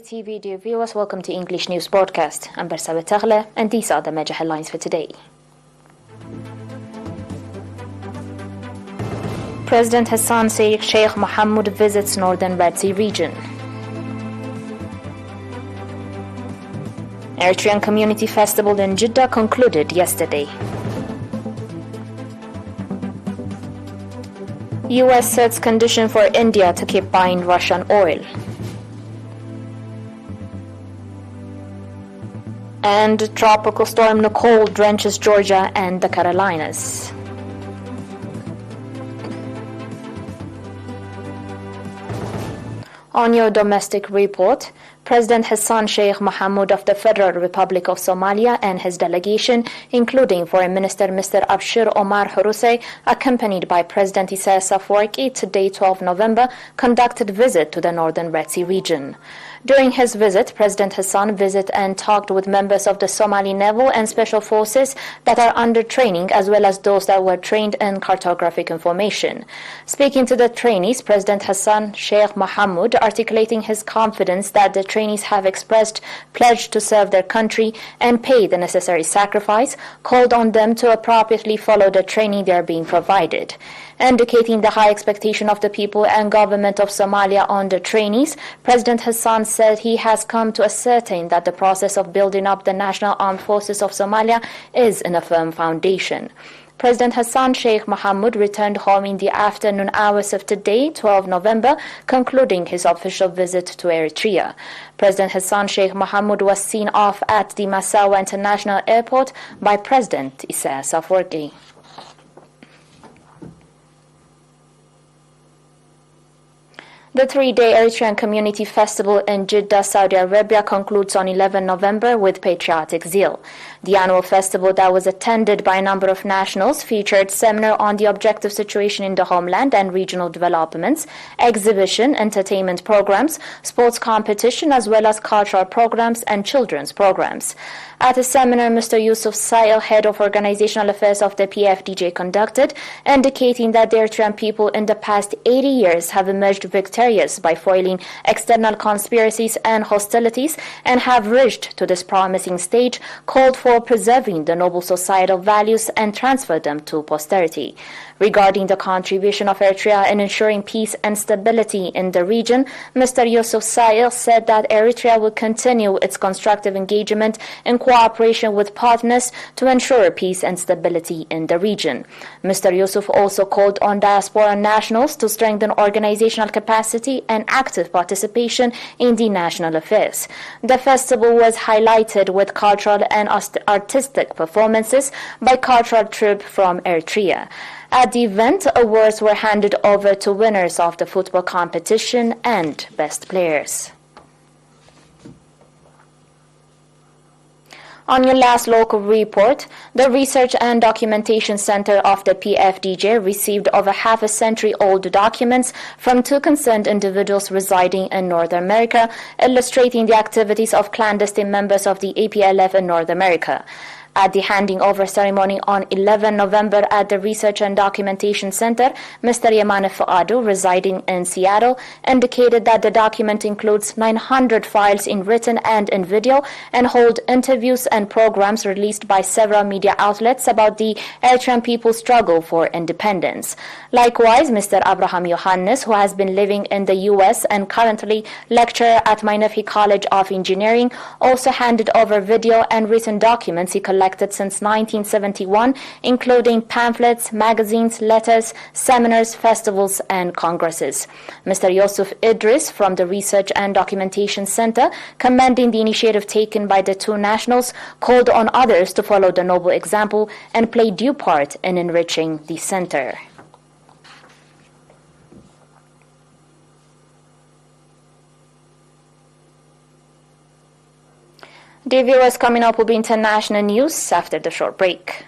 ERi-TV, dear viewers, welcome to English News Broadcast. I'm Barsawa Taghla, and these are the major headlines for today. President Hassan Sheikh Mohamud visits Northern Red Sea region. Eritrean Community Festival in Jeddah concluded yesterday. US sets condition for India to keep buying Russian oil. And tropical storm Nicole drenches Georgia and the Carolinas. On your domestic report, President Hassan Sheikh Mohamud of the Federal Republic of Somalia and his delegation, including Foreign Minister Mr. Abshir Omar Hurusay, accompanied by President Isaias Afwerki, today 12 November, conducted visit to the Northern Red Sea region. During his visit, President Hassan visited and talked with members of the Somali Naval and Special Forces that are under training, as well as those that were trained in cartographic information. Speaking to the trainees, President Hassan Sheikh Mohamud, articulating his confidence that the trainees have expressed pledge to serve their country and pay the necessary sacrifice, called on them to appropriately follow the training they are being provided. Indicating the high expectation of the people and government of Somalia on the trainees, President Hassan said he has come to ascertain that the process of building up the National Armed Forces of Somalia is in a firm foundation. President Hassan Sheikh Mohamud returned home in the afternoon hours of today, 12 November, concluding his official visit to Eritrea. President Hassan Sheikh Mohamud was seen off at the Massawa International Airport by President Isaias Afwerki. The three-day Eritrean Community Festival in Jeddah, Saudi Arabia concludes on 11 November with patriotic zeal. The annual festival that was attended by a number of nationals featured seminar on the objective situation in the homeland and regional developments, exhibition, entertainment programs, sports competition, as well as cultural programs and children's programs. At a seminar, Mr. Yusuf Sail, head of organizational affairs of the PFDJ, conducted, indicating that the Eritrean people in the past 80 years have emerged victorious by foiling external conspiracies and hostilities and have reached to this promising stage, called for preserving the noble societal values and transfer them to posterity. Regarding the contribution of Eritrea in ensuring peace and stability in the region, Mr. Yusuf Sail said that Eritrea will continue its constructive engagement in cooperation with partners to ensure peace and stability in the region. Mr. Yusuf also called on diaspora nationals to strengthen organizational capacity and active participation in the national affairs. The festival was highlighted with cultural and artistic performances by cultural troupe from Eritrea. At the event, awards were handed over to winners of the football competition and best players. On your last local report, the Research and Documentation Center of the PFDJ received over half a century-old documents from two concerned individuals residing in North America, illustrating the activities of clandestine members of the APLF in North America. At the handing over ceremony on 11 November at the Research and Documentation Center, Mr. Yamane Fuadu, residing in Seattle, indicated that the document includes 900 files in written and in video and hold interviews and programs released by several media outlets about the Eritrean people's struggle for independence. Likewise, Mr. Abraham Yohannes, who has been living in the U.S. and currently lecturer at Mainafhi College of Engineering, also handed over video and written documents he collected since 1971, including pamphlets, magazines, letters, seminars, festivals, and congresses. Mr. Yusuf Idris from the Research and Documentation Center, commending the initiative taken by the two nationals, called on others to follow the noble example and play due part in enriching the center. Dear viewers, coming up will be international news after the short break.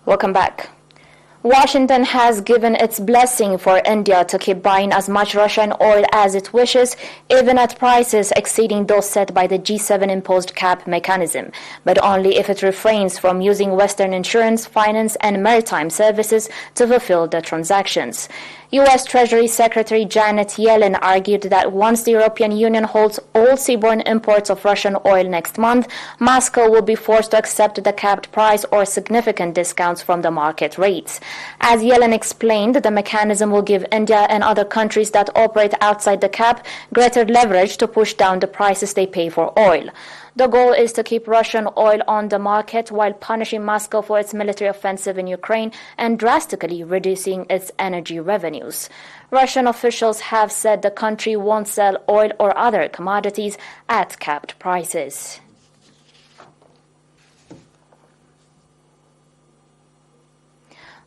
Welcome back. Washington has given its blessing for India to keep buying as much Russian oil as it wishes, even at prices exceeding those set by the G7 imposed cap mechanism, but only if it refrains from using Western insurance, finance, and maritime services to fulfill the transactions. U.S. Treasury Secretary Janet Yellen argued that once the European Union holds all seaborne imports of Russian oil next month, Moscow will be forced to accept the capped price or significant discounts from the market rates. As Yellen explained, the mechanism will give India and other countries that operate outside the cap greater leverage to push down the prices they pay for oil. The goal is to keep Russian oil on the market while punishing Moscow for its military offensive in Ukraine and drastically reducing its energy revenues. Russian officials have said the country won't sell oil or other commodities at capped prices.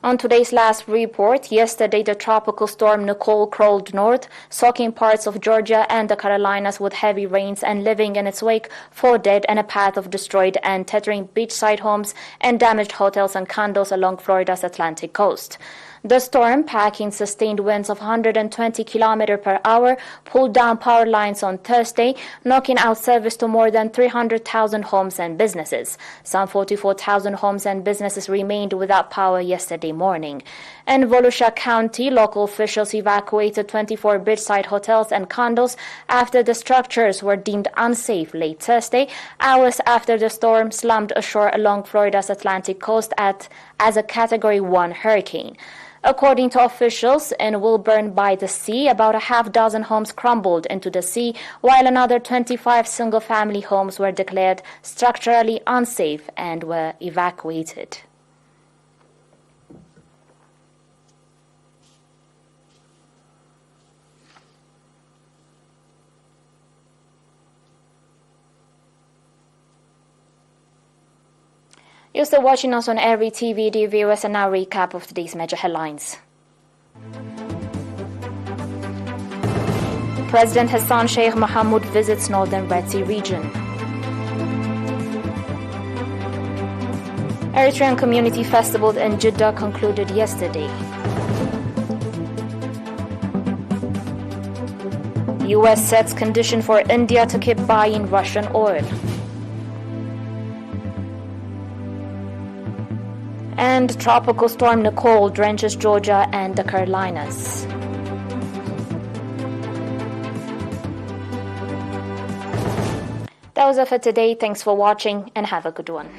On today's last report, yesterday the tropical storm Nicole crawled north, soaking parts of Georgia and the Carolinas with heavy rains and leaving in its wake 4 dead and a path of destroyed and teetering beachside homes and damaged hotels and condos along Florida's Atlantic coast. The storm, packing sustained winds of 120 km per hour, pulled down power lines on Thursday, knocking out service to more than 300,000 homes and businesses. Some 44,000 homes and businesses remained without power yesterday morning. In Volusia County, local officials evacuated 24 beachside hotels and condos after the structures were deemed unsafe late Thursday, hours after the storm slammed ashore along Florida's Atlantic coast as a Category 1 hurricane. According to officials in Wilburn by the Sea, about a half-dozen homes crumbled into the sea, while another 25 single-family homes were declared structurally unsafe and were evacuated. You're still watching us on ERi-TV, dear viewers, and now recap of today's major headlines. President Hassan Sheikh Mohamud visits northern Red Sea region. Eritrean Community Festival in Jeddah concluded yesterday. U.S. sets condition for India to keep buying Russian oil. And tropical storm Nicole drenches Georgia and the Carolinas. That was it for today. Thanks for watching and have a good one.